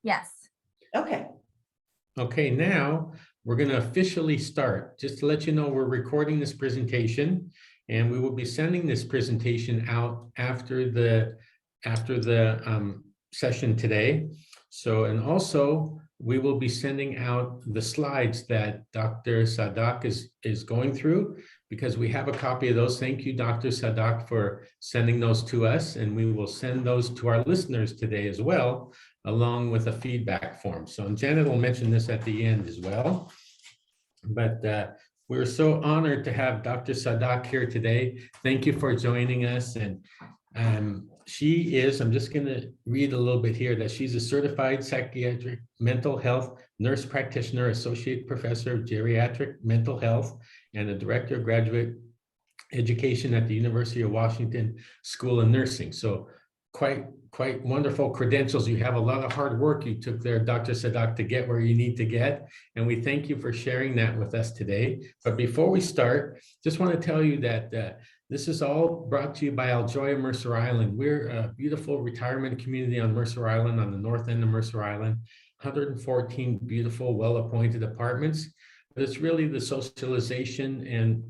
Yes. Okay. Okay, now we're going to officially start. Just to let you know, we're recording this presentation and we will be sending this presentation out after the session today. So, and also we will be sending out the slides that Dr. Sadak is going through, because we have a copy of those. Thank you, Dr. Sadak, for sending those to us, and we will send those to our listeners today as well, along with a feedback form. So, and Janet will mention this at the end as well. But we're so honored to have Dr. Sadak here today. Thank you for joining us. And she is, I'm just going to read a little bit here, that she's a certified psychiatric mental health nurse practitioner, associate professor of geriatric mental health, and a director of graduate education at the University of Washington School of Nursing. So quite wonderful credentials. You have a lot of hard work you took there, Dr. Sadak, to get where you need to get. And we thank you for sharing that with us today. But before we start, just want to tell you that this is all brought to you by Aljoya Mercer Island. We're a beautiful retirement community on Mercer Island, on the north end of Mercer Island, 114 beautiful, well-appointed apartments. But it's really the socialization and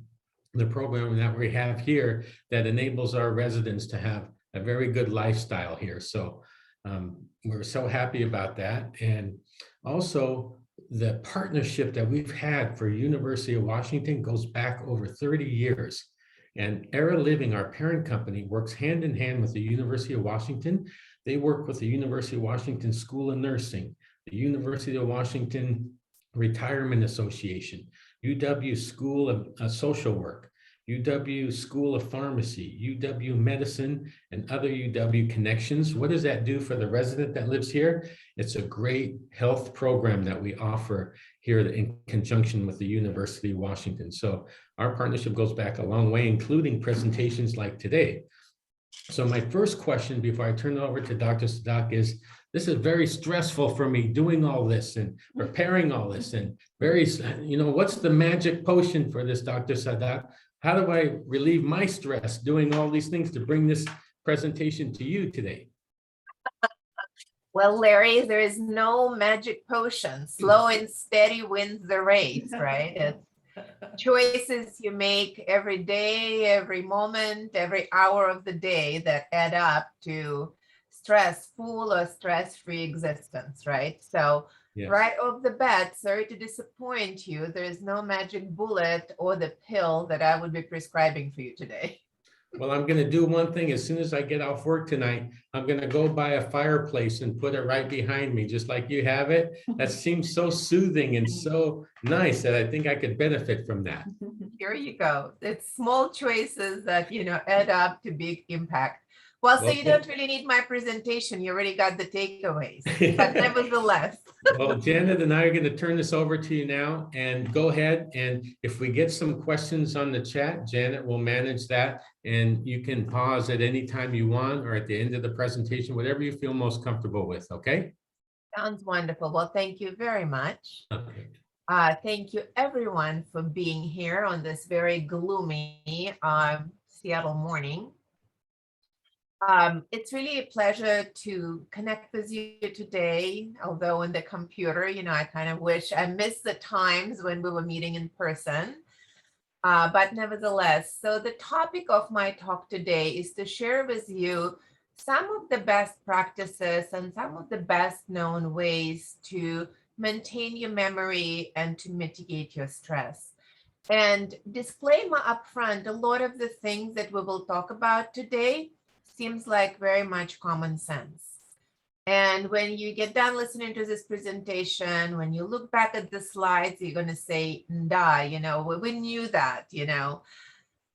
the program that we have here that enables our residents to have a very good lifestyle here. So we're so happy about that. And also the partnership that we've had for University of Washington goes back over 30 years. And Era Living, our parent company, works hand in hand with the University of Washington. They work with the University of Washington School of Nursing, the University of Washington Retirement Association, UW School of Social Work, UW School of Pharmacy, UW Medicine, and other UW connections. What does that do for the resident that lives here? It's a great health program that we offer here in conjunction with the University of Washington. So our partnership goes back a long way, including presentations like today. So my first question before I turn it over to Dr. Sadak is, this is very stressful for me doing all this and preparing all this, and very, what's the magic potion for this, Dr. Sadak? How do I relieve my stress doing all these things to bring this presentation to you today? Well, Larry, there is no magic potion. Slow and steady wins the race, right? It's choices you make every day, every moment, every hour of the day that add up to stressful or stress-free existence, right? So yes. Right off the bat, sorry to disappoint you, there is no magic bullet or the pill that I would be prescribing for you today. Well, I'm going to do one thing. As soon as I get off work tonight, I'm going to go buy a fireplace and put it right behind me, just like you have it. That seems so soothing and so nice that I think I could benefit from that. Here you go. It's small choices that, add up to big impact. Well, so you don't really need my presentation. You already got the takeaways, but nevertheless. Well, Janet and I are going to turn this over to you now, and go ahead. And if we get some questions on the chat, Janet will manage that, and you can pause at any time you want or at the end of the presentation, whatever you feel most comfortable with. Okay. Sounds wonderful. Well, thank you very much. Okay. Thank you everyone for being here on this very gloomy Seattle morning. It's really a pleasure to connect with you today, although in the computer, I kind of wish I missed the times when we were meeting in person, but nevertheless. So the topic of my talk today is to share with you some of the best practices and some of the best known ways to maintain your memory and to mitigate your stress. And disclaimer up front, a lot of the things that we will talk about today seems like very much common sense. And when you get done listening to this presentation, when you look back at the slides, you're going to say, "Nah, we knew that,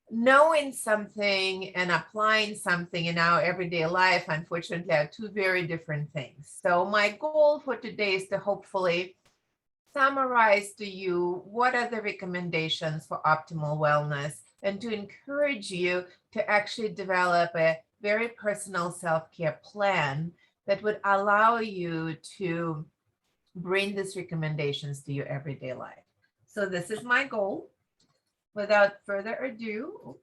Knowing something and applying something in our everyday life, unfortunately, are two very different things. So my goal for today is to hopefully summarize to you what are the recommendations for optimal wellness, and to encourage you to actually develop a very personal self-care plan that would allow you to bring these recommendations to your everyday life. So this is my goal. Without further ado,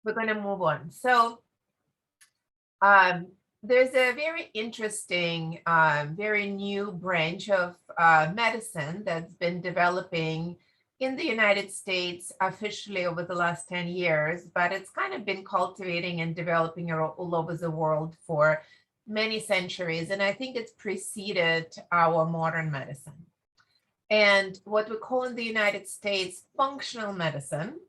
we're going to move on. So there's a very interesting, very new branch of medicine that's been developing in the United States officially over the last 10 years, but it's kind of been cultivating and developing all over the world for many centuries. And I think it's preceded our modern medicine. And what we call in the United States functional medicine,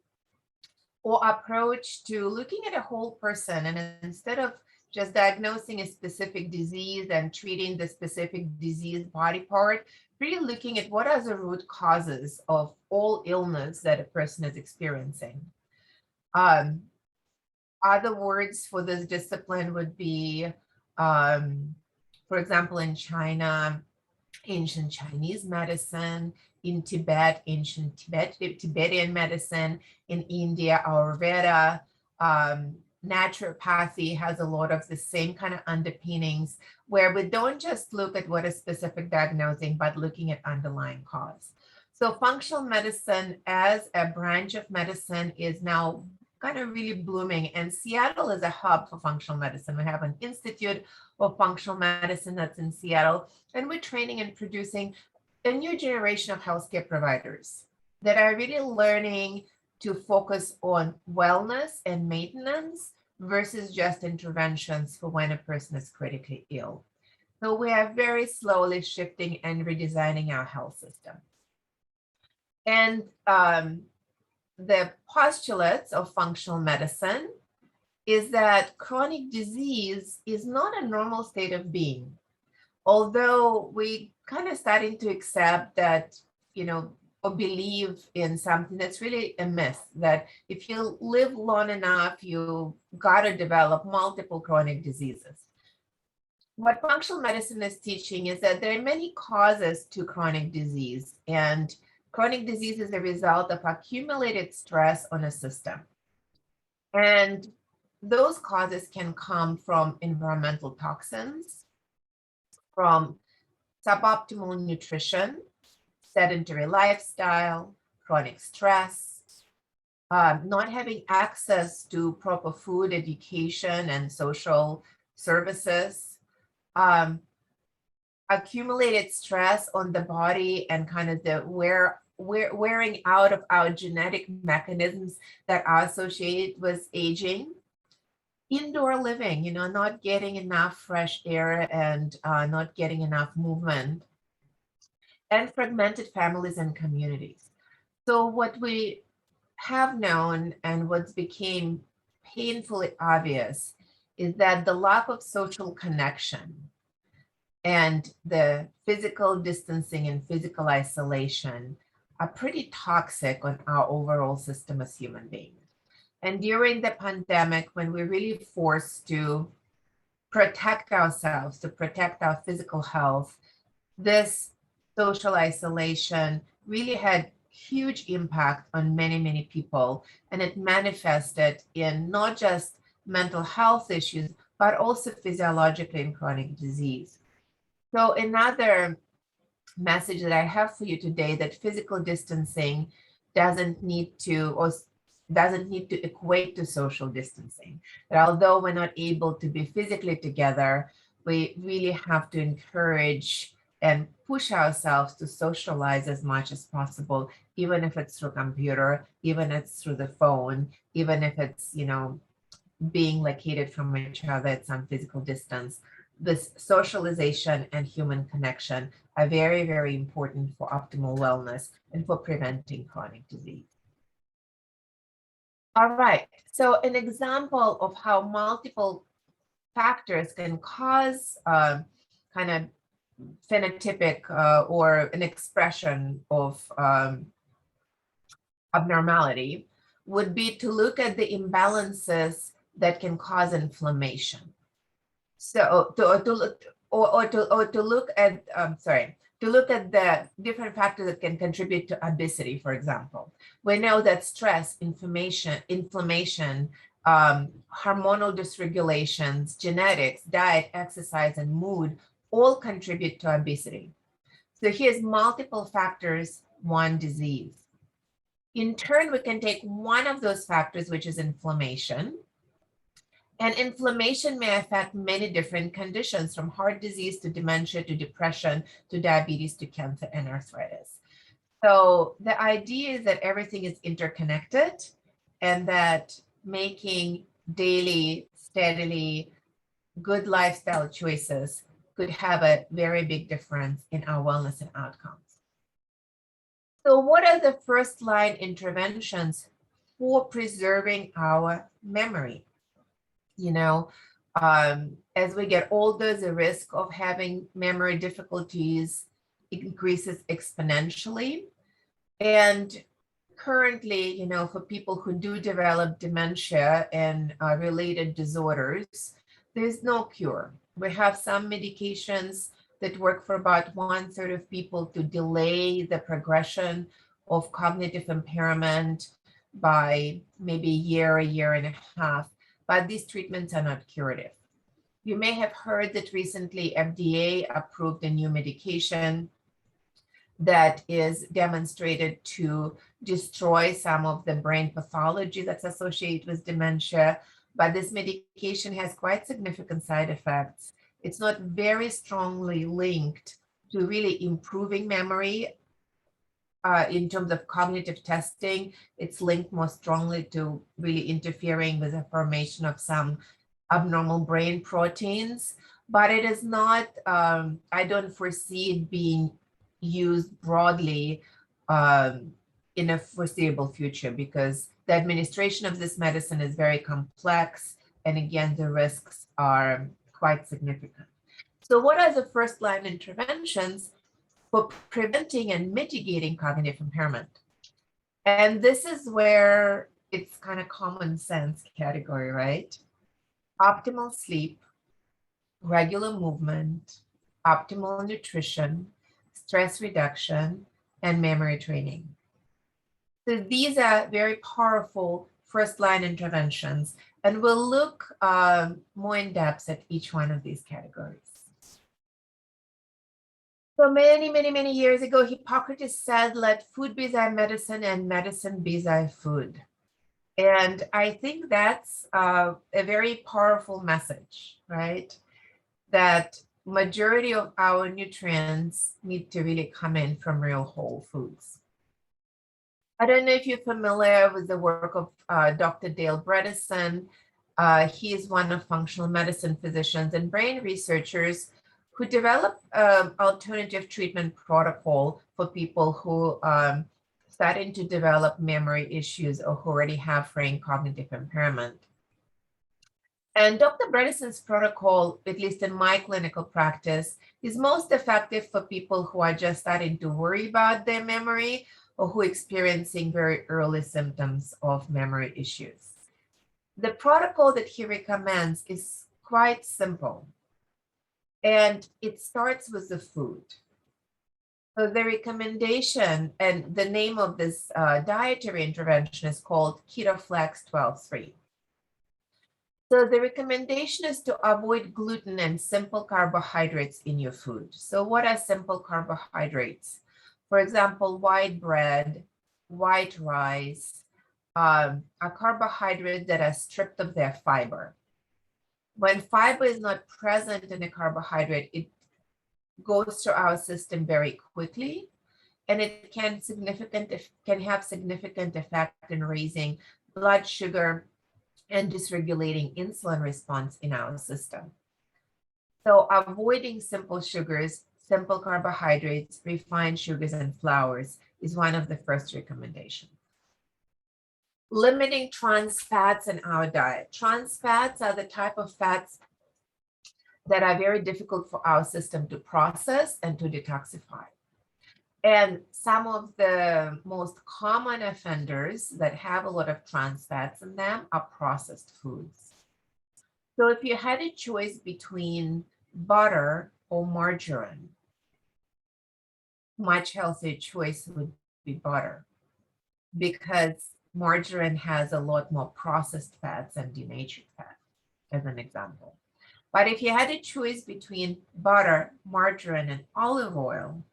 or approach to looking at a whole person, and instead of just diagnosing a specific disease and treating the specific disease body part, really looking at what are the root causes of all illness that a person is experiencing. Other words for this discipline would be, for example, in China, ancient Chinese medicine, in Tibet, ancient Tibetan medicine, in India, Ayurveda. Naturopathy has a lot of the same kind of underpinnings where we don't just look at what is specific diagnosing, but looking at underlying cause. So functional medicine as a branch of medicine is now kind of really blooming, and Seattle is a hub for functional medicine. We have an Institute of Functional Medicine that's in Seattle, and we're training and producing a new generation of healthcare providers that are really learning to focus on wellness and maintenance versus just interventions for when a person is critically ill. So we are very slowly shifting and redesigning our health system. And the postulates of functional medicine is that chronic disease is not a normal state of being. Although we kind of starting to accept that, or believe in something that's really a myth, that if you live long enough, you got to develop multiple chronic diseases. What functional medicine is teaching is that there are many causes to chronic disease, and chronic disease is a result of accumulated stress on a system. And those causes can come from environmental toxins, from suboptimal nutrition, sedentary lifestyle, chronic stress, not having access to proper food, education, and social services, accumulated stress on the body, and kind of the wearing out of our genetic mechanisms that are associated with aging. Indoor living, not getting enough fresh air and not getting enough movement, and fragmented families and communities. So what we have known and what's became painfully obvious is that the lack of social connection and the physical distancing and physical isolation are pretty toxic on our overall system as human beings. And during the pandemic, when we're really forced to protect ourselves, to protect our physical health, this social isolation really had huge impact on many, many people. And it manifested in not just mental health issues, but also physiologically in chronic disease. So another message that I have for you today, that physical distancing doesn't need to equate to social distancing. That although we're not able to be physically together, we really have to encourage and push ourselves to socialize as much as possible, even if it's through computer, even if it's through the phone, even if it's, being located from each other at some physical distance. This socialization and human connection are very, very important for optimal wellness and for preventing chronic disease. All right, so an example of how multiple factors can cause kind of phenotypic or an expression of abnormality would be to look at the imbalances that can cause inflammation. So to look at the different factors that can contribute to obesity, for example. We know that stress, inflammation, hormonal dysregulations, genetics, diet, exercise, and mood all contribute to obesity. So here's multiple factors, one disease. In turn, we can take one of those factors, which is inflammation, And inflammation may affect many different conditions, from heart disease to dementia to depression to diabetes to cancer and arthritis. So the idea is that everything is interconnected, and that making daily, steadily good lifestyle choices could have a very big difference in our wellness and outcomes. So what are the first line interventions for preserving our memory? You know, as we get older, the risk of having memory difficulties increases exponentially. And currently, you know, for people who do develop dementia and related disorders, there's no cure. We have some medications that work for about 1/3 of people to delay the progression of cognitive impairment by maybe a year and a half, but these treatments are not curative. You may have heard that recently FDA approved a new medication that is demonstrated to destroy some of the brain pathology that's associated with dementia, but this medication has quite significant side effects. It's not very strongly linked to really improving memory in terms of cognitive testing. It's linked more strongly to really interfering with the formation of some abnormal brain proteins, but it is not, I don't foresee it being used broadly in a foreseeable future, because the administration of this medicine is very complex, and again, the risks are quite significant. So what are the first line interventions for preventing and mitigating cognitive impairment? And this is where it's kind of common sense category, right? Optimal sleep, regular movement, optimal nutrition, stress reduction, and memory training. So these are very powerful first line interventions, and we'll look more in depth at each one of these categories. So many years ago, Hippocrates said, "Let food be thy medicine and medicine be thy food." And I think that's a very powerful message, right? That majority of our nutrients need to really come in from real whole foods. I don't know if you're familiar with the work of Dr. Dale Bredesen. He is one of functional medicine physicians and brain researchers who developed alternative treatment protocol for people who starting to develop memory issues or who already have frank cognitive impairment. And Dr. Bredesen's protocol, at least in my clinical practice, is most effective for people who are just starting to worry about their memory or who are experiencing very early symptoms of memory issues. The protocol that he recommends is quite simple, and it starts with the food. So the recommendation, and the name of this dietary intervention is called KetoFlex 12-3. So the recommendation is to avoid gluten and simple carbohydrates in your food. So what are simple carbohydrates? For example, white bread, white rice, are carbohydrates that are stripped of their fiber. When fiber is not present in a carbohydrate, it goes through our system very quickly, and it can have significant effect in raising blood sugar and dysregulating insulin response in our system. So avoiding simple sugars, simple carbohydrates, refined sugars, and flours is one of the first recommendations. Limiting trans fats in our diet. Trans fats are the type of fats that are very difficult for our system to process and to detoxify. And some of the most common offenders that have a lot of trans fats in them are processed foods. So if you had a choice between butter or margarine, much healthier choice would be butter, because margarine has a lot more processed fats and denatured fat, as an example. But if you had a choice between butter, margarine, and olive oil,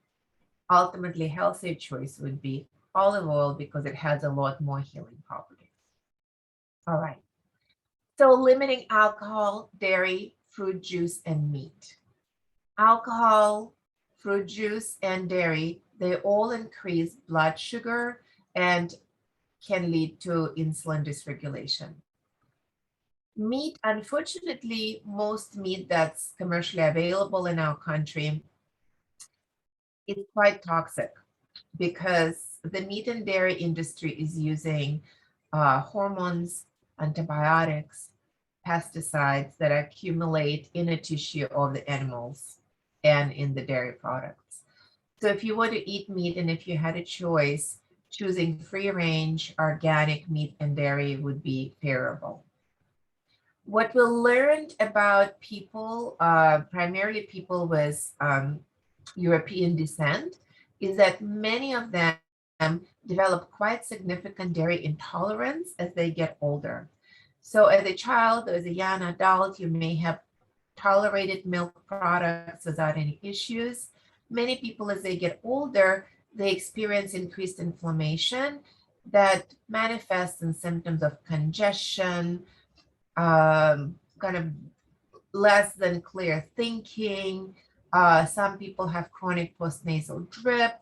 ultimately healthier choice would be olive oil, because it has a lot more healing properties. All right. So limiting alcohol, dairy, fruit juice, and meat. Alcohol, fruit juice, and dairy, they all increase blood sugar and can lead to insulin dysregulation. Meat, unfortunately, most meat that's commercially available in our country is quite toxic because the meat and dairy industry is using hormones, antibiotics, pesticides that accumulate in the tissue of the animals and in the dairy products. So if you were to eat meat and if you had a choice, choosing free range, organic meat and dairy would be favorable. What we learned about people, primarily people with European descent, is that many of them develop quite significant dairy intolerance as they get older. So as a child or as a young adult, you may have tolerated milk products without any issues. Many people, as they get older, they experience increased inflammation that manifests in symptoms of congestion, kind of less than clear thinking. Some people have chronic postnasal drip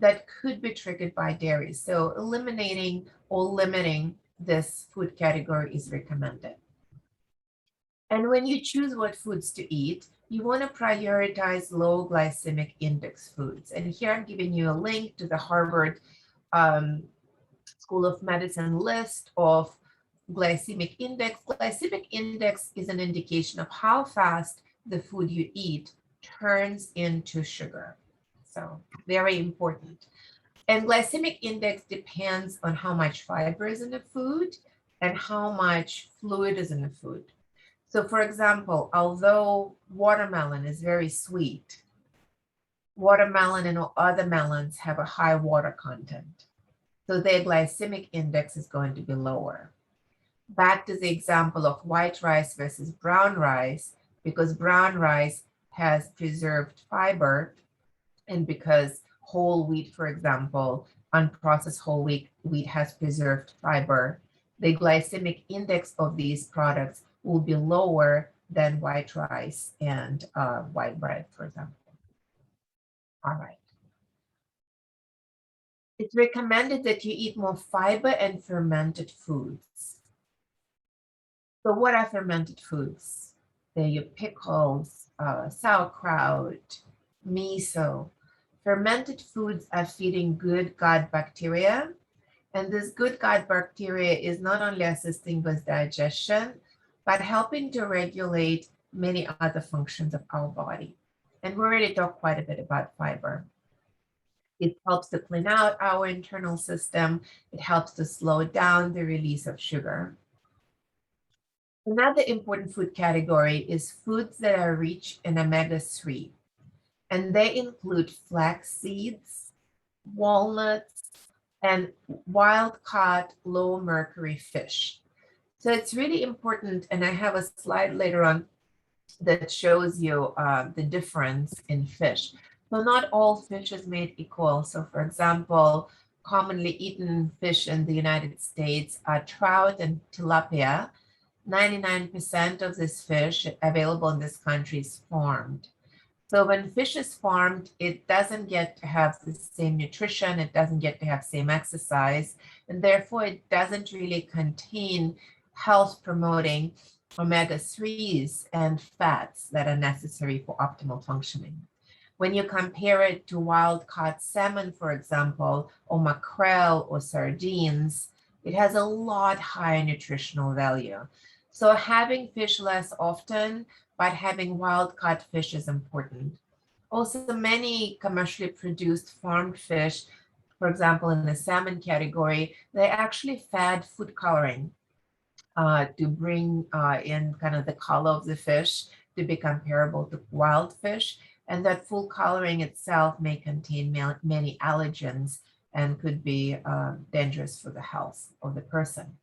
that could be triggered by dairy. So eliminating or limiting this food category is recommended. And when you choose what foods to eat, you want to prioritize low glycemic index foods. And here I'm giving you a link to the Harvard School of Medicine list of glycemic index. Glycemic index is an indication of how fast the food you eat turns into sugar. So very important. And glycemic index depends on how much fiber is in the food and how much fluid is in the food. So for example, although watermelon is very sweet, watermelon and other melons have a high water content. So their glycemic index is going to be lower. Back to the example of white rice versus brown rice, because brown rice has preserved fiber, and because whole wheat, for example, unprocessed whole wheat has preserved fiber, the glycemic index of these products will be lower than white rice and white bread, for example. All right. It's recommended that you eat more fiber and fermented foods. So what are fermented foods? They're your pickles, sauerkraut, miso. Fermented foods are feeding good gut bacteria. And this good gut bacteria is not only assisting with digestion, but helping to regulate many other functions of our body. And we already talked quite a bit about fiber. It helps to clean out our internal system. It helps to slow down the release of sugar. Another important food category is foods that are rich in omega-3. And they include flax seeds, walnuts, and wild-caught low-mercury fish. So it's really important, and I have a slide later on that shows you the difference in fish. So not all fish is made equal. So for example, commonly eaten fish in the United States are trout and tilapia. 99% of this fish available in this country is farmed. So when fish is farmed, it doesn't get to have the same nutrition, it doesn't get to have same exercise, and therefore it doesn't really contain health promoting omega-3s and fats that are necessary for optimal functioning. When you compare it to wild-caught salmon, for example, or mackerel or sardines, it has a lot higher nutritional value. So having fish less often, but having wild-caught fish is important. Also, many commercially produced farmed fish, for example, in the salmon category, they actually fed food coloring to bring in kind of the color of the fish to be comparable to wild fish. And that food coloring itself may contain many allergens and could be dangerous for the health of the person.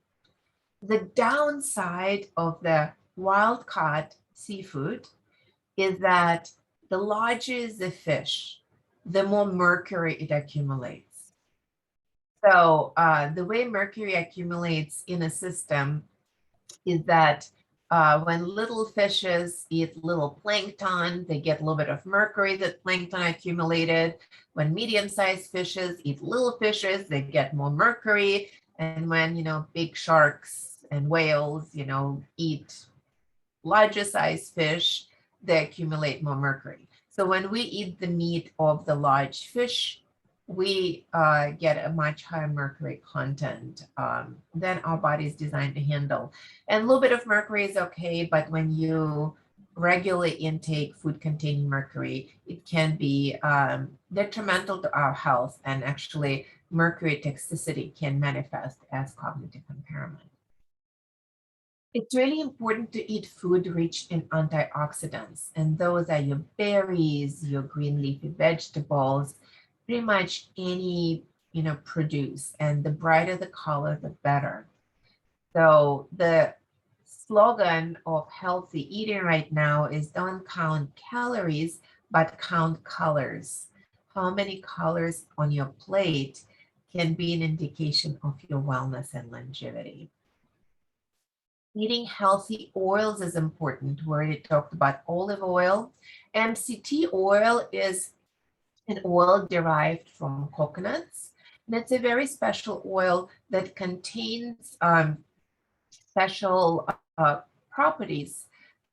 The downside of the wild-caught seafood is that the larger is the fish, the more mercury it accumulates. So the way mercury accumulates in a system is that when little fishes eat little plankton, they get a little bit of mercury that plankton accumulated. When medium-sized fishes eat little fishes, they get more mercury. And when, big sharks and whales, eat larger sized fish, they accumulate more mercury. So when we eat the meat of the large fish, we get a much higher mercury content than our body is designed to handle. And a little bit of mercury is okay, but when you regularly intake food containing mercury, it can be detrimental to our health, and actually mercury toxicity can manifest as cognitive impairment. It's really important to eat food rich in antioxidants, and those are your berries, your green leafy vegetables, pretty much any produce, and the brighter the color, the better. So the slogan of healthy eating right now is don't count calories, but count colors. How many colors on your plate can be an indication of your wellness and longevity. Eating healthy oils is important. We already talked about olive oil. MCT oil is an oil derived from coconuts. And it's a very special oil that contains special properties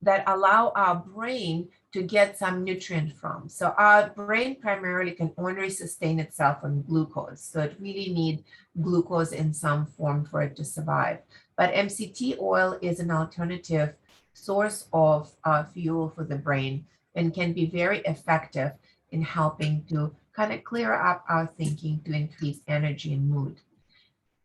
that allow our brain to get some nutrient from. So our brain primarily can only sustain itself on glucose. So it really needs glucose in some form for it to survive. But MCT oil is an alternative source of fuel for the brain and can be very effective in helping to kind of clear up our thinking to increase energy and mood.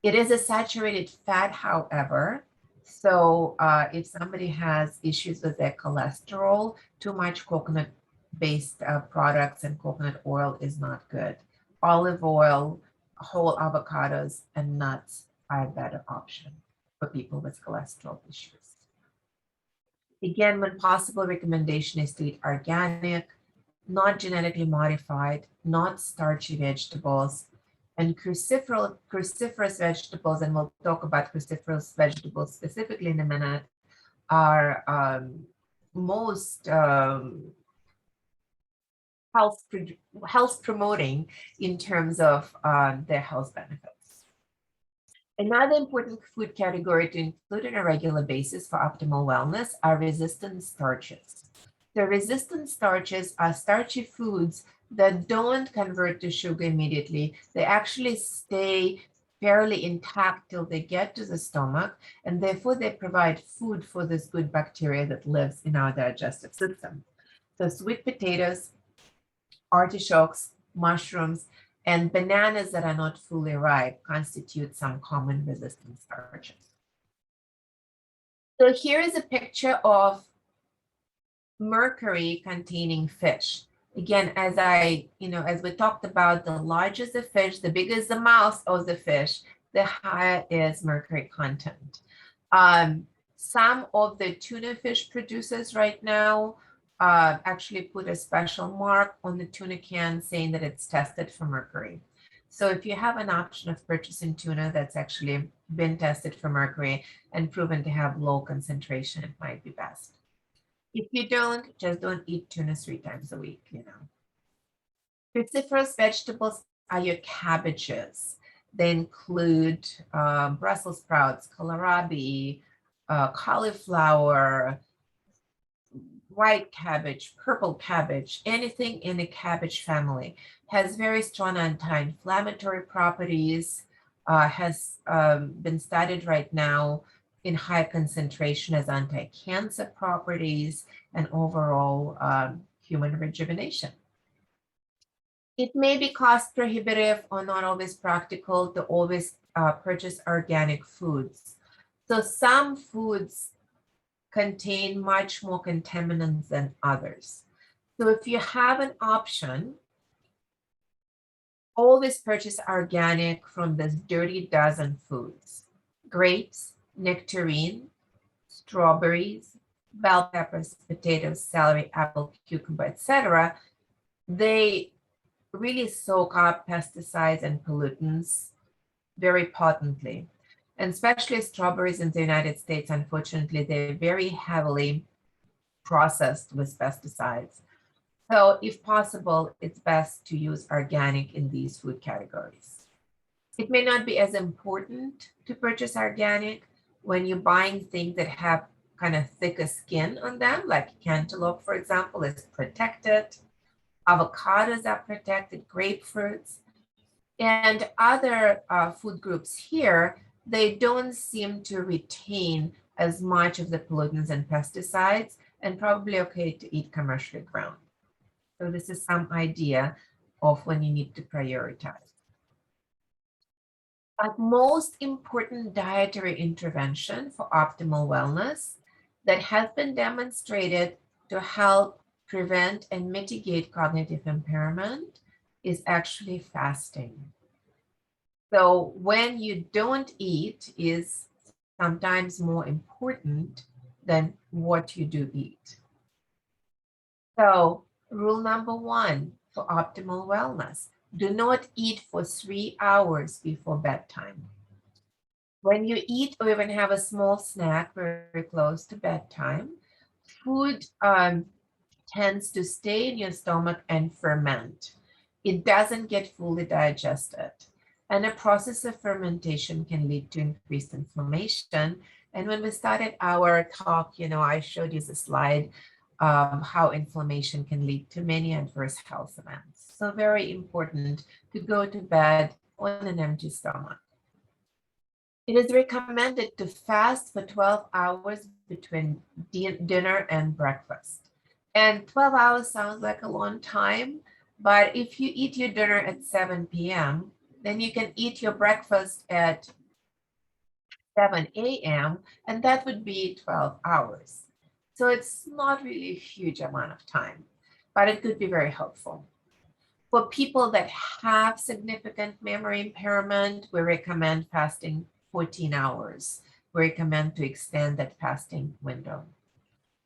It is a saturated fat, however. So if somebody has issues with their cholesterol, too much coconut-based products and coconut oil is not good. Olive oil, whole avocados, and nuts are a better option for people with cholesterol issues. Again, when possible, recommendation is to eat organic, not genetically modified, not starchy vegetables, and cruciferous vegetables, and we'll talk about cruciferous vegetables specifically in a minute, are most health promoting in terms of their health benefits. Another important food category to include on a regular basis for optimal wellness are resistant starches. The resistant starches are starchy foods that don't convert to sugar immediately. They actually stay fairly intact till they get to the stomach, and therefore they provide food for this good bacteria that lives in our digestive system. So sweet potatoes, artichokes, mushrooms, and bananas that are not fully ripe constitute some common resistant starches. So here is a picture of mercury containing fish. Again, as we talked about, the larger the fish, the bigger the mouth of the fish, the higher is mercury content. Some of the tuna fish producers right now actually put a special mark on the tuna can saying that it's tested for mercury. So if you have an option of purchasing tuna that's actually been tested for mercury and proven to have low concentration, it might be best. If you don't, just don't eat tuna 3 times a week, Cruciferous vegetables are your cabbages. They include Brussels sprouts, kohlrabi, cauliflower, white cabbage, purple cabbage, anything in the cabbage family has very strong anti-inflammatory properties, has been studied right now in high concentration as anti-cancer properties and overall human rejuvenation. It may be cost prohibitive or not always practical to always purchase organic foods. So some foods contain much more contaminants than others. So if you have an option, always purchase organic from this dirty dozen foods: grapes, nectarine, strawberries, bell peppers, potatoes, celery, apple, cucumber, etc. They really soak up pesticides and pollutants very potently. And especially strawberries in the United States, unfortunately, they're very heavily processed with pesticides. So if possible, it's best to use organic in these food categories. It may not be as important to purchase organic when you're buying things that have kind of thicker skin on them, like cantaloupe, for example, is protected. Avocados are protected, grapefruits, and other food groups here, they don't seem to retain as much of the pollutants and pesticides, and probably okay to eat commercially grown. So this is some idea of when you need to prioritize. A most important dietary intervention for optimal wellness that has been demonstrated to help prevent and mitigate cognitive impairment is actually fasting. So when you don't eat is sometimes more important than what you do eat. So rule number 1 for optimal wellness, do not eat for 3 hours before bedtime. When you eat or even have a small snack very close to bedtime, food tends to stay in your stomach and ferment. It doesn't get fully digested. And a process of fermentation can lead to increased inflammation. And when we started our talk, I showed you the slide how inflammation can lead to many adverse health events. So very important to go to bed on an empty stomach. It is recommended to fast for 12 hours between dinner and breakfast. And 12 hours sounds like a long time, but if you eat your dinner at 7 p.m., then you can eat your breakfast at 7 a.m., and that would be 12 hours. So it's not really a huge amount of time, but it could be very helpful. For people that have significant memory impairment, we recommend fasting 14 hours. We recommend to extend that fasting window.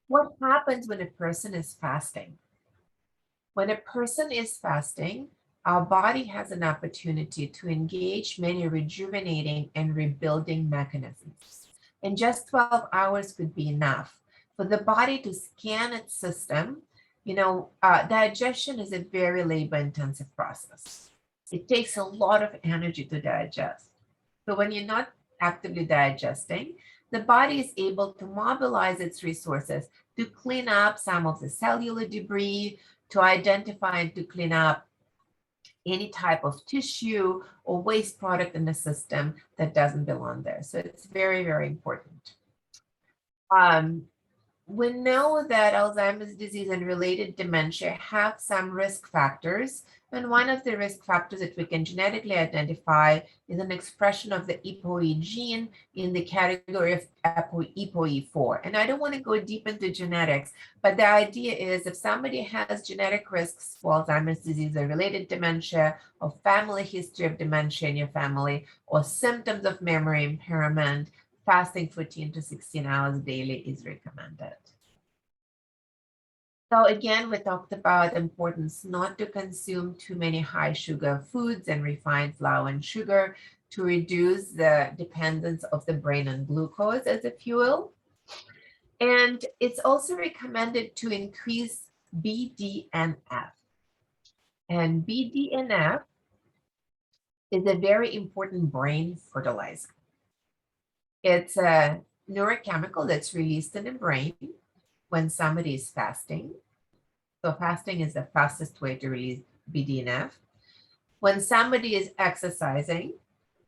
What happens when a person is fasting? When a person is fasting, our body has an opportunity to engage many rejuvenating and rebuilding mechanisms. And just 12 hours could be enough for the body to scan its system. Digestion is a very labor-intensive process. It takes a lot of energy to digest. So when you're not actively digesting, the body is able to mobilize its resources to clean up some of the cellular debris, to identify and to clean up any type of tissue or waste product in the system that doesn't belong there. So it's very, very important. We know that Alzheimer's disease and related dementia have some risk factors. And one of the risk factors that we can genetically identify is an expression of the ApoE gene in the category of ApoE4. And I don't want to go deep into genetics, but the idea is if somebody has genetic risks for Alzheimer's disease or related dementia, or family history of dementia in your family, or symptoms of memory impairment, fasting 14 to 16 hours daily is recommended. So again, we talked about importance not to consume too many high sugar foods and refined flour and sugar to reduce the dependence of the brain on glucose as a fuel. And it's also recommended to increase BDNF. And BDNF is a very important brain fertilizer. It's a neurochemical that's released in the brain when somebody is fasting. So fasting is the fastest way to release BDNF. When somebody is exercising,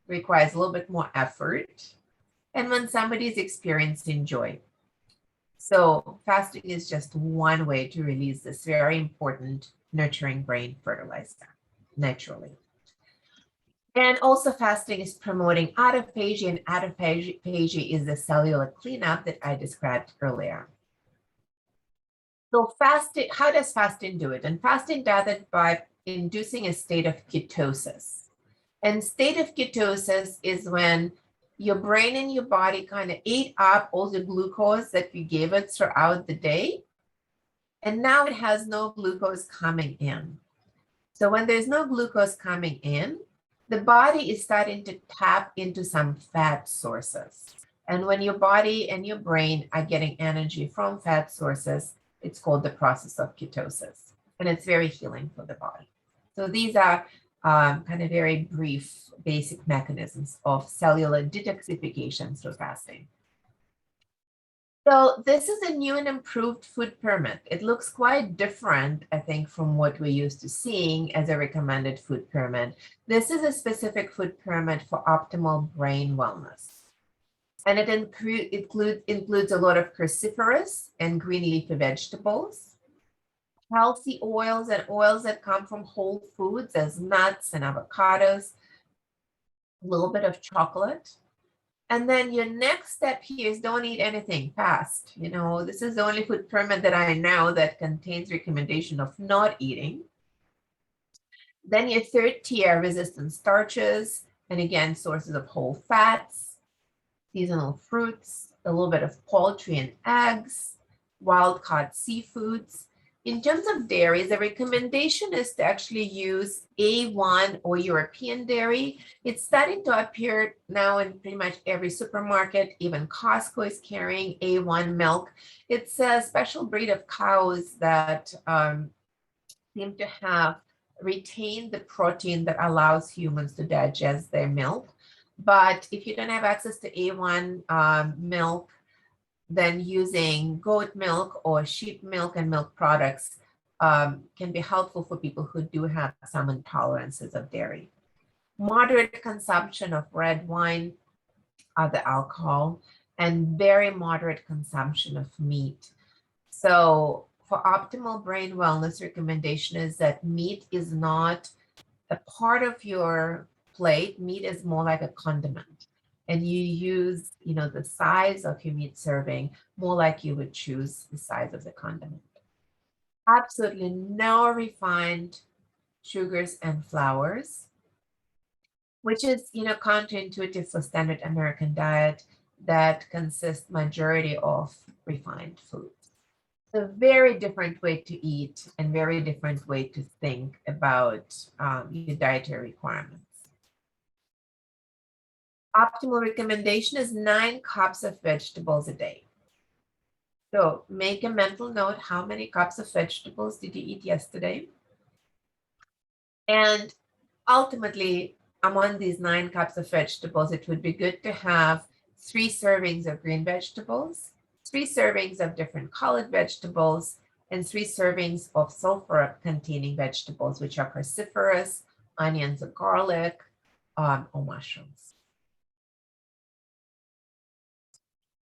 requires a little bit more effort. And when somebody is experiencing joy. So fasting is just one way to release this very important nurturing brain fertilizer naturally. And also fasting is promoting autophagy, and autophagy is the cellular cleanup that I described earlier. So fasting, how does fasting do it? And fasting does it by inducing a state of ketosis. And state of ketosis is when your brain and your body kind of ate up all the glucose that you gave it throughout the day. And now it has no glucose coming in. So when there's no glucose coming in, the body is starting to tap into some fat sources. And when your body and your brain are getting energy from fat sources, it's called the process of ketosis. And it's very healing for the body. So these are kind of very brief, basic mechanisms of cellular detoxification through fasting. So this is a new and improved food pyramid. It looks quite different, I think, from what we're used to seeing as a recommended food pyramid. This is a specific food pyramid for optimal brain wellness. And it includes a lot of cruciferous and green leafy vegetables, healthy oils and oils that come from whole foods as nuts and avocados, a little bit of chocolate. And then your next step here is don't eat anything fast. You know, this is the only food pyramid that I know that contains recommendation of not eating. Then your third tier, resistant starches, and again, sources of whole fats, seasonal fruits, a little bit of poultry and eggs, wild-caught seafoods. In terms of dairy, the recommendation is to actually use A1 or European dairy. It's starting to appear now in pretty much every supermarket. Even Costco is carrying A1 milk. It's a special breed of cows that seem to have retained the protein that allows humans to digest their milk. But if you don't have access to A1 milk, then using goat milk or sheep milk and milk products can be helpful for people who do have some intolerances of dairy. Moderate consumption of red wine, other alcohol, and very moderate consumption of meat. So for optimal brain wellness, recommendation is that meat is not a part of your plate. Meat is more like a condiment. And you use, you know, the size of your meat serving more like you would choose the size of the condiment. Absolutely no refined sugars and flours, which is, you know, counterintuitive for standard American diet that consists majority of refined foods. A very different way to eat and very different way to think about your dietary requirements. Optimal recommendation is 9 cups of vegetables a day. So make a mental note, how many cups of vegetables did you eat yesterday? And ultimately, among these 9 cups of vegetables, it would be good to have 3 servings of green vegetables, 3 servings of different colored vegetables, and 3 servings of sulfur-containing vegetables, which are cruciferous, onions or garlic, or mushrooms.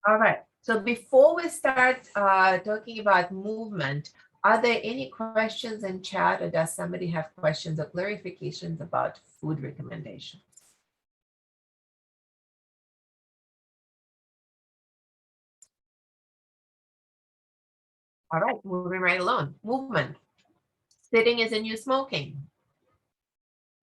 All right, so before we start talking about movement, are there any questions in chat, or does somebody have questions or clarifications about food recommendations? All right, moving right along. Movement. Sitting is a new smoking.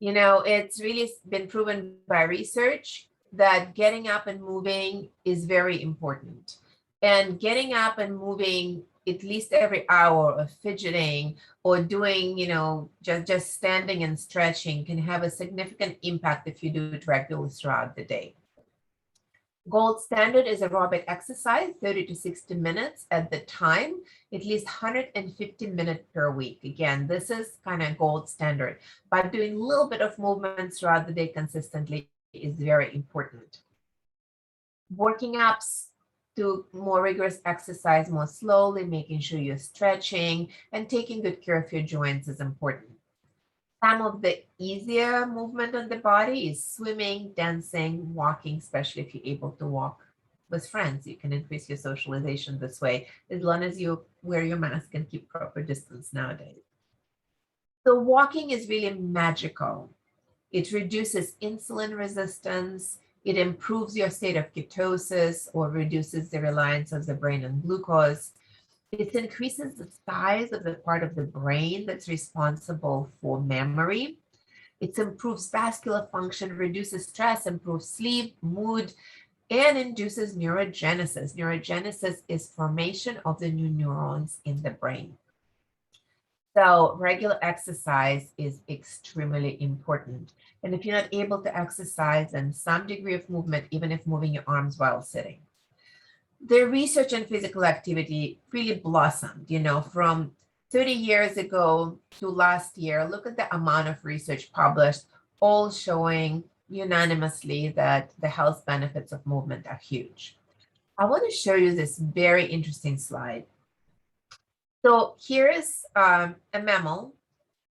You know, it's really been proven by research that getting up and moving is very important. And getting up and moving at least every hour, or fidgeting or doing, you know, just standing and stretching can have a significant impact if you do it regularly throughout the day. Gold standard is aerobic exercise, 30 to 60 minutes at the time, at least 150 minutes per week. Again, this is kind of gold standard, but doing a little bit of movement throughout the day consistently is very important. Working up to more rigorous exercise more slowly, making sure you're stretching and taking good care of your joints is important. Some of the easier movement on the body is swimming, dancing, walking, especially if you're able to walk with friends. You can increase your socialization this way, as long as you wear your mask and keep proper distance nowadays. So walking is really magical. It reduces insulin resistance. It improves your state of ketosis or reduces the reliance of the brain on glucose. It increases the size of the part of the brain that's responsible for memory. It improves vascular function, reduces stress, improves sleep, mood, and induces neurogenesis. Neurogenesis is formation of the new neurons in the brain. So regular exercise is extremely important. And if you're not able to exercise, then some degree of movement, even if moving your arms while sitting. The research in physical activity really blossomed, from 30 years ago to last year. Look at the amount of research published, all showing unanimously that the health benefits of movement are huge. I want to show you this very interesting slide. So here is a mammal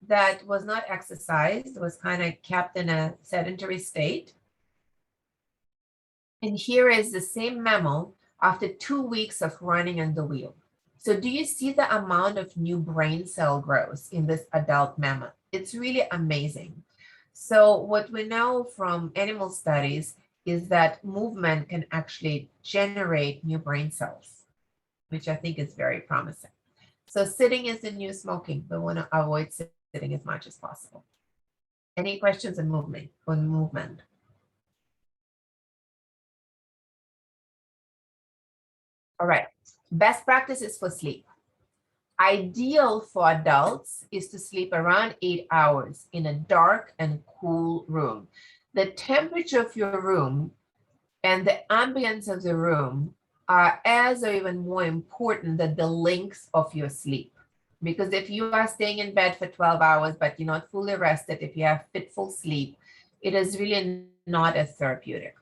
that was not exercised, was kind of kept in a sedentary state. And here is the same mammal after 2 weeks of running on the wheel. So do you see the amount of new brain cell growth in this adult mammal? It's really amazing. So what we know from animal studies is that movement can actually generate new brain cells, which I think is very promising. So sitting is the new smoking. We want to avoid sitting as much as possible. Any questions on movement? All right, best practices for sleep. Ideal for adults is to sleep around 8 hours in a dark and cool room. The temperature of your room and the ambience of the room are as or even more important than the length of your sleep. Because if you are staying in bed for 12 hours, but you're not fully rested, if you have fitful sleep, it is really not as therapeutic.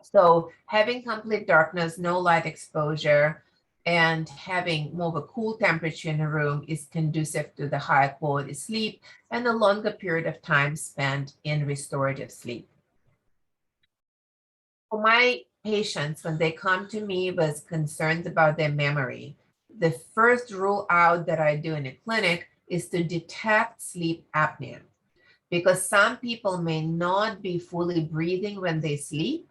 So having complete darkness, no light exposure, and having more of a cool temperature in the room is conducive to the higher quality sleep and a longer period of time spent in restorative sleep. For my patients, when they come to me with concerns about their memory, the first rule out that I do in a clinic is to detect sleep apnea, because some people may not be fully breathing when they sleep,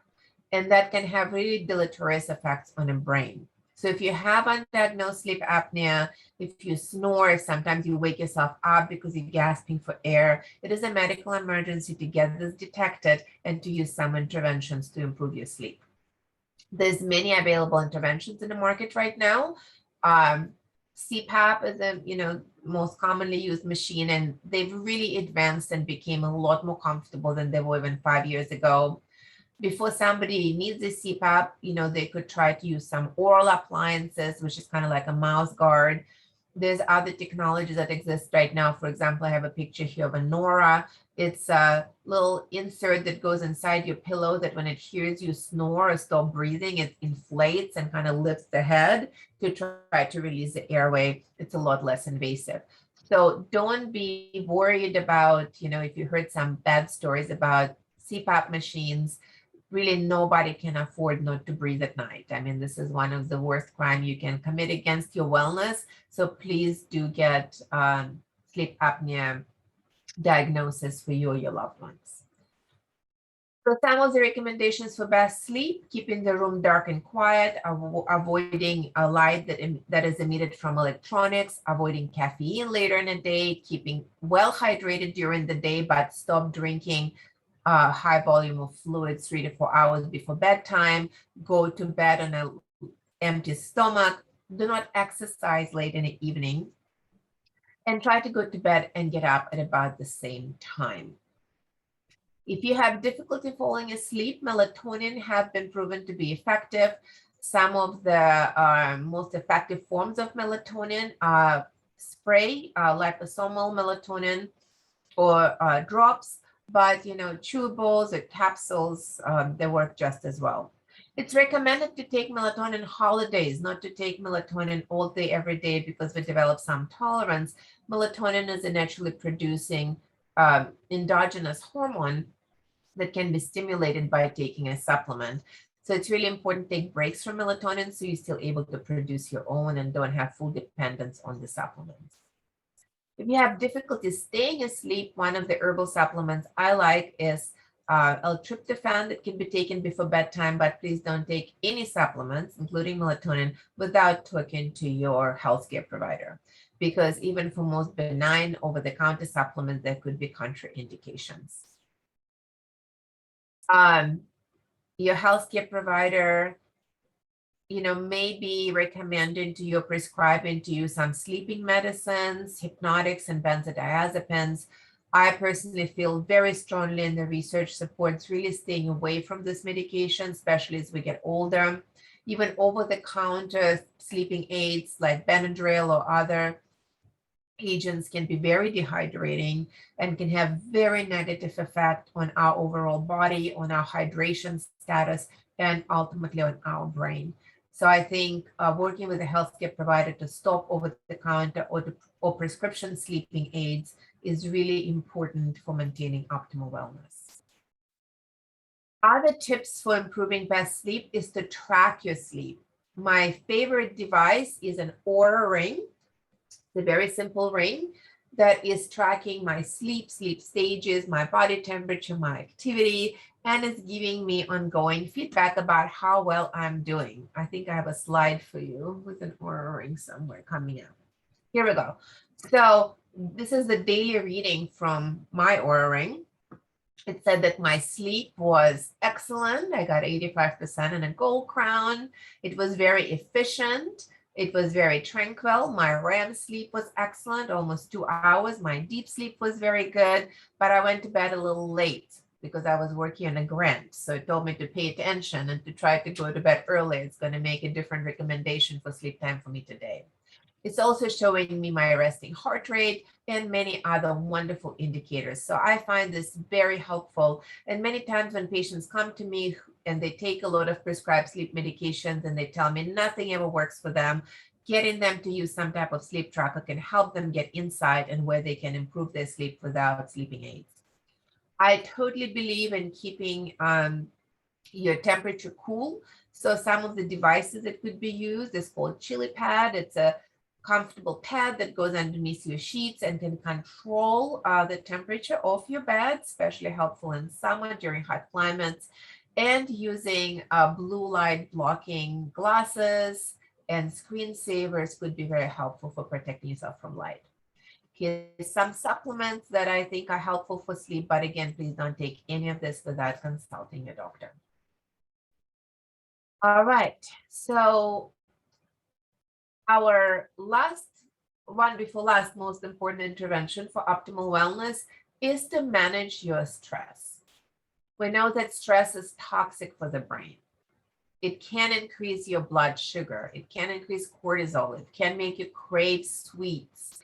and that can have really deleterious effects on the brain. So if you have undiagnosed sleep apnea, if you snore, sometimes you wake yourself up because you're gasping for air, it is a medical emergency to get this detected and to use some interventions to improve your sleep. There's many available interventions in the market right now. CPAP is the most commonly used machine, and they've really advanced and became a lot more comfortable than they were even 5 years ago. Before somebody needs a CPAP, they could try to use some oral appliances, which is kind of like a mouth guard. There's other technologies that exist right now. For example, I have a picture here of a Nora. It's a little insert that goes inside your pillow that when it hears you snore or stop breathing, it inflates and kind of lifts the head to try to release the airway. It's a lot less invasive. So don't be worried about, if you heard some bad stories about CPAP machines. Really, nobody can afford not to breathe at night. I mean, this is one of the worst crimes you can commit against your wellness. So please do get sleep apnea diagnosis for you or your loved ones. So some of the recommendations for best sleep: keeping the room dark and quiet, avoiding a light that is emitted from electronics, avoiding caffeine later in the day, keeping well hydrated during the day, but stop drinking high volume of fluids 3 to 4 hours before bedtime, go to bed on an empty stomach, do not exercise late in the evening, and try to go to bed and get up at about the same time. If you have difficulty falling asleep, melatonin have been proven to be effective. Some of the most effective forms of melatonin are spray, liposomal melatonin, or drops, but chewables or capsules, they work just as well. It's recommended to take melatonin holidays, not to take melatonin all day, every day, because we develop some tolerance. Melatonin is a naturally producing endogenous hormone that can be stimulated by taking a supplement. So it's really important to take breaks from melatonin so you're still able to produce your own and don't have full dependence on the supplements. If you have difficulty staying asleep, one of the herbal supplements I like is L-tryptophan that can be taken before bedtime, but please don't take any supplements, including melatonin, without talking to your healthcare provider, because even for most benign over-the-counter supplements, there could be contraindications. Your healthcare provider may be recommended to you, prescribing to you some sleeping medicines, hypnotics, and benzodiazepines. I personally feel very strongly, and the research supports really staying away from this medication, especially as we get older. Even over-the-counter sleeping aids like Benadryl or other agents can be very dehydrating and can have very negative effect on our overall body, on our hydration status, and ultimately on our brain. So I think working with a healthcare provider to stop over-the-counter or prescription sleeping aids is really important for maintaining optimal wellness. Other tips for improving best sleep is to track your sleep. My favorite device is an Oura ring. It's a very simple ring that is tracking my sleep stages, my body temperature, my activity, and is giving me ongoing feedback about how well I'm doing. I think I have a slide for you with an Oura ring somewhere coming up. Here we go. So this is the daily reading from my Oura ring. It said that my sleep was excellent. I got 85% and a gold crown. It was very efficient. It was very tranquil. My REM sleep was excellent, almost 2 hours. My deep sleep was very good, but I went to bed a little late because I was working on a grant. So it told me to pay attention and to try to go to bed early. It's going to make a different recommendation for sleep time for me today. It's also showing me my resting heart rate and many other wonderful indicators. So I find this very helpful. And many times when patients come to me and they take a lot of prescribed sleep medications and they tell me nothing ever works for them, getting them to use some type of sleep tracker can help them get insight and where they can improve their sleep without sleeping aids. I totally believe in keeping your temperature cool. So some of the devices that could be used is called Chili Pad. It's a comfortable pad that goes underneath your sheets and can control the temperature of your bed, especially helpful in summer during hot climates, and using blue light blocking glasses and screensavers could be very helpful for protecting yourself from light. Here's some supplements that I think are helpful for sleep, but again, please don't take any of this without consulting your doctor. All right, so our last most important intervention for optimal wellness is to manage your stress. We know that stress is toxic for the brain. It can increase your blood sugar. It can increase cortisol. It can make you crave sweets.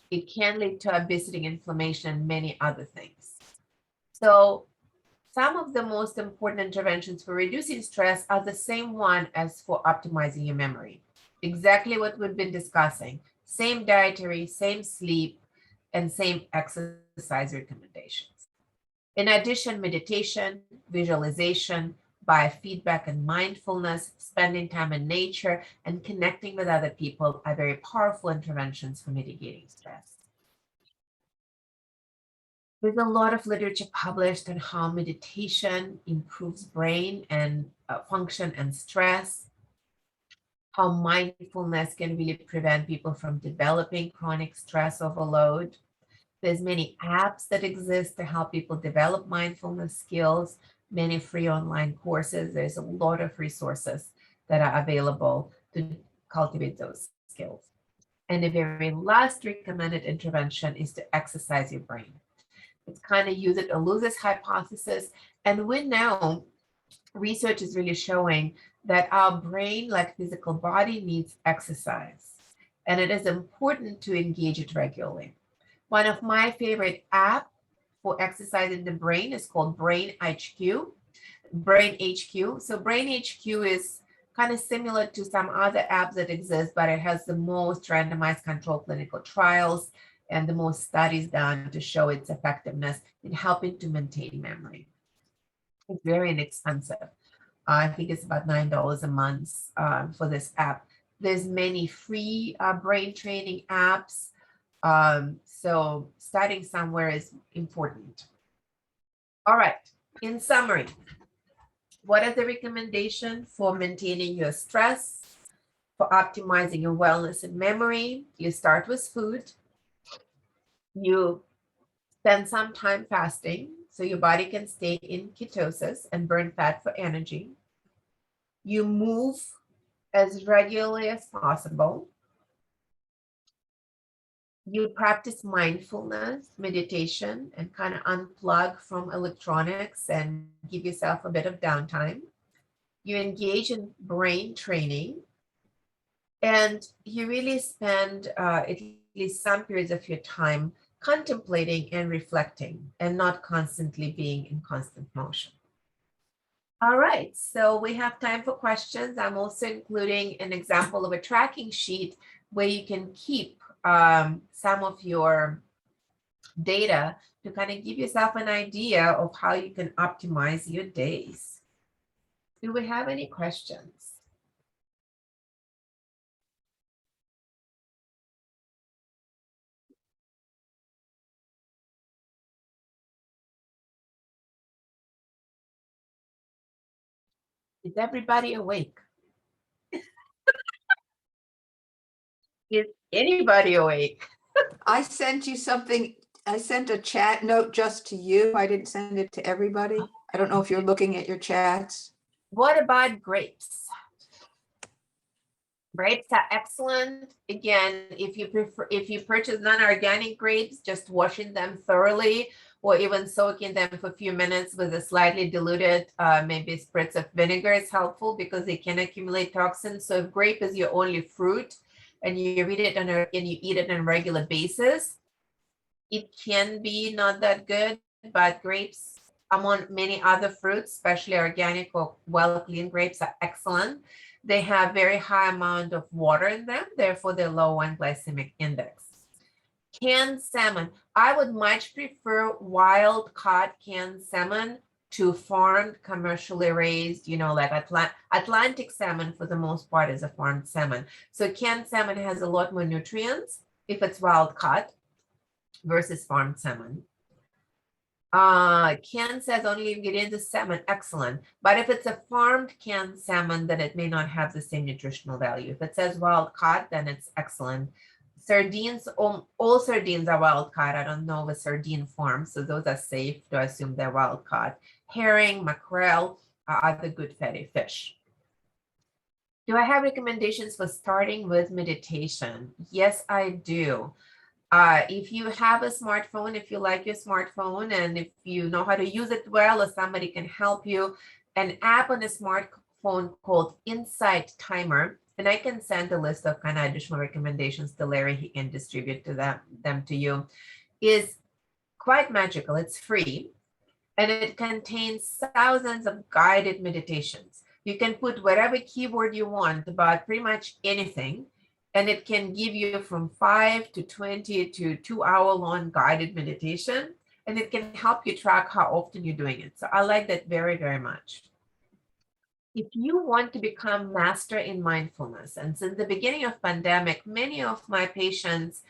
It can lead to obesity, inflammation, and many other things. So some of the most important interventions for reducing stress are the same one as for optimizing your memory. Exactly what we've been discussing. Same dietary, same sleep, and same exercise recommendations. In addition, meditation, visualization, biofeedback, and mindfulness, spending time in nature, and connecting with other people are very powerful interventions for mitigating stress. There's a lot of literature published on how meditation improves brain and function and stress, how mindfulness can really prevent people from developing chronic stress overload. There's many apps that exist to help people develop mindfulness skills, many free online courses. There's a lot of resources that are available to cultivate those skills. And the very last recommended intervention is to exercise your brain. It's kind of use it or lose it hypothesis. And we know research is really showing that our brain, like physical body, needs exercise. And it is important to engage it regularly. One of my favorite apps for exercising the brain is called BrainHQ. BrainHQ. So BrainHQ is kind of similar to some other apps that exist, but it has the most randomized controlled clinical trials and the most studies done to show its effectiveness in helping to maintain memory. It's very inexpensive. I think it's about $9 a month for this app. There's many free brain training apps. So starting somewhere is important. All right, in summary, what are the recommendations for maintaining your stress, for optimizing your wellness and memory? You start with food. You spend some time fasting so your body can stay in ketosis and burn fat for energy. You move as regularly as possible. You practice mindfulness, meditation, and kind of unplug from electronics and give yourself a bit of downtime. You engage in brain training, and you really spend at least some periods of your time contemplating and reflecting and not constantly being in constant motion. All right, so we have time for questions. I'm also including an example of a tracking sheet where you can keep some of your data to kind of give yourself an idea of how you can optimize your days. Do we have any questions? Is everybody awake? Is anybody awake? I sent you something. I sent a chat note just to you. I didn't send it to everybody. I don't know if you're looking at your chats. What about grapes? Grapes are excellent. Again, if you purchase non-organic grapes, just washing them thoroughly or even soaking them for a few minutes with a slightly diluted, maybe spritz of vinegar is helpful because they can accumulate toxins. So if grape is your only fruit and you read it and you eat it on a regular basis, it can be not that good, but grapes among many other fruits, especially organic or well-cleaned grapes, are excellent. They have very high amount of water in them, therefore they're low on glycemic index. Canned salmon, I would much prefer wild caught canned salmon to farmed, commercially raised, like Atlantic salmon for the most part is a farmed salmon. So canned salmon has a lot more nutrients if it's wild caught versus farmed salmon. Canned says only ingredients is salmon, excellent. But if it's a farmed canned salmon, then it may not have the same nutritional value. If it says wild caught, then it's excellent. Sardines, all sardines are wild caught. I don't know of a sardine farm, so those are safe to assume they're wild caught. Herring, mackerel are other good fatty fish. Do I have recommendations for starting with meditation? Yes, I do. If you have a smartphone, if you like your smartphone, and if you know how to use it well, or somebody can help you, an app on a smartphone called Insight Timer, and I can send a list of kind of additional recommendations to Larry. He can distribute to them to you, is quite magical. It's free, and it contains thousands of guided meditations. You can put whatever keyword you want about pretty much anything, and it can give you from 5 to 20 to 2-hour long guided meditation, and it can help you track how often you're doing it. So I like that very, very much. If you want to become master in mindfulness, and since the beginning of pandemic, many of my patients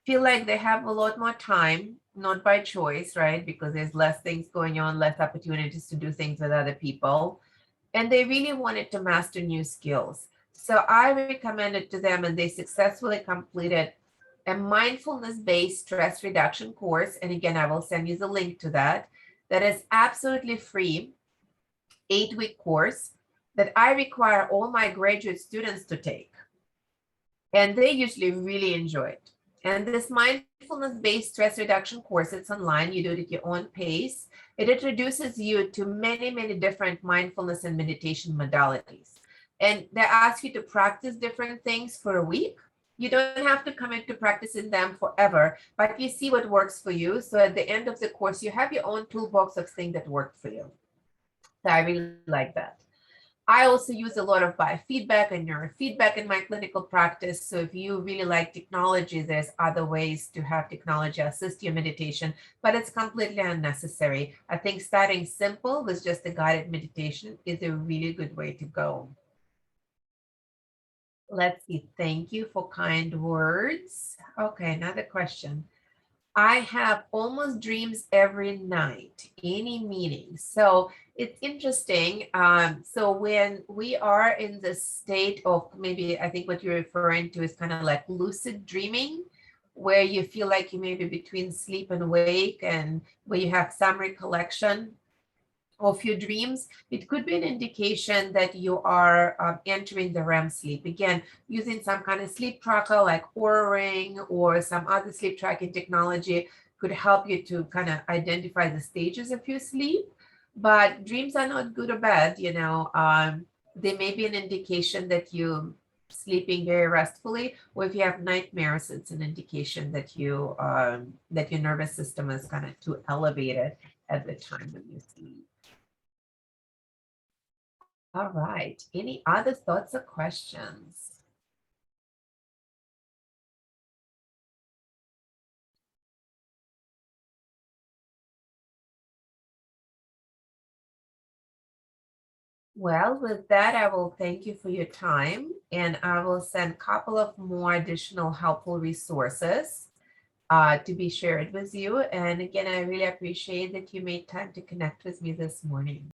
feel like they have a lot more time, not by choice, right? Because there's less things going on, less opportunities to do things with other people. And they really wanted to master new skills. So I recommended to them, and they successfully completed a mindfulness-based stress reduction course. And again, I will send you the link to that. That is absolutely free, 8-week course that I require all my graduate students to take. And they usually really enjoy it. And this mindfulness-based stress reduction course, it's online. You do it at your own pace. It introduces you to many, many different mindfulness and meditation modalities. And they ask you to practice different things for a week. You don't have to commit to practicing them forever, but you see what works for you. So at the end of the course, you have your own toolbox of things that work for you. So I really like that. I also use a lot of biofeedback and neurofeedback in my clinical practice. So if you really like technology, there's other ways to have technology assist your meditation, but it's completely unnecessary. I think starting simple with just a guided meditation is a really good way to go. Let's see. Thank you for kind words. Okay, another question. I have almost dreams every night. Any meaning? So it's interesting. So when we are in the state of maybe, I think what you're referring to is kind of like lucid dreaming, where you feel like you may be between sleep and wake, and where you have some recollection of your dreams, it could be an indication that you are entering the REM sleep. Again, using some kind of sleep tracker like Oura Ring or some other sleep tracking technology could help you to kind of identify the stages of your sleep. But dreams are not good or bad, you know. They may be an indication that you're sleeping very restfully, or if you have nightmares, it's an indication that you that your nervous system is kind of too elevated at the time when you sleep. All right. Any other thoughts or questions? Well, with that, I will thank you for your time, and I will send a couple of more additional helpful resources to be shared with you. And again, I really appreciate that you made time to connect with me this morning.